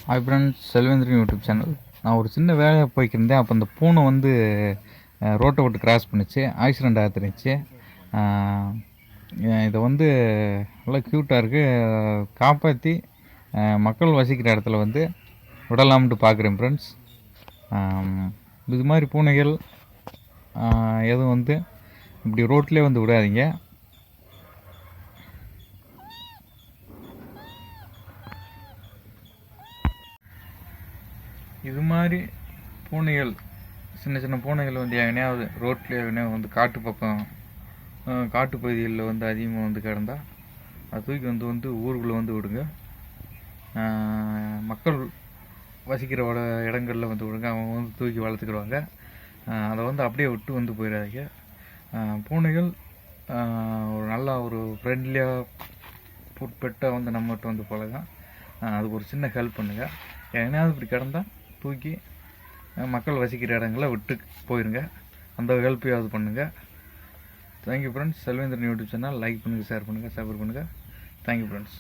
Hi friends, Selvendran YouTube channel. நான் ஒரு சின்ன வேலையாக போய்க்கிருந்தேன். அப்போ அந்த பூனை வந்து ரோட்டை விட்டு கிராஸ் பண்ணிச்சு, ஆக்சிடெண்ட் ஆகிருந்துச்சு. இதை வந்து நல்லா க்யூட்டாக இருக்குது, காப்பாற்றி மக்கள் வசிக்கிற இடத்துல வந்து விடலாம்ட்டு பார்க்குறேன் ஃப்ரெண்ட்ஸ். இது மாதிரி பூனைகள் எதுவும் வந்து இப்படி ரோட்லேயே வந்து விடாதீங்க. இது மாதிரி பூனைகள், சின்ன சின்ன பூனைகள் வந்து எங்கனையாவது ரோட்லேயே எங்கனையா வந்து காட்டு பக்கம், காட்டு பகுதிகளில் வந்து அதிகமாக வந்து கிடந்தால் அது தூக்கி வந்து ஊருக்குள்ளே வந்து விடுங்க. மக்கள் வசிக்கிற இடங்களில் வந்து விடுங்க. அவங்க வந்து தூக்கி வளர்த்துக்கிடுவாங்க. அதை வந்து அப்படியே விட்டு வந்து போயிடாதீங்க. பூனைகள் ஒரு நல்ல ஒரு ஃப்ரெண்ட்லியாக பெட்டாக வந்து நம்மகிட்ட வந்து பழகும். அதுக்கு ஒரு சின்ன ஹெல்ப் பண்ணுங்கள். எங்கனையாவது இப்படி கிடந்தால் தூக்கி மக்கள் வசிக்கிற இடங்களை விட்டு போயிருங்க. அந்த ஹெல்ப்பையாவது பண்ணுங்கள். Thank you friends. Selvendran YouTube channel like பண்ணுங்கள், ஷேர் பண்ணுங்கள், சப்ஸ்கிரைப் பண்ணுங்கள். Thank you friends.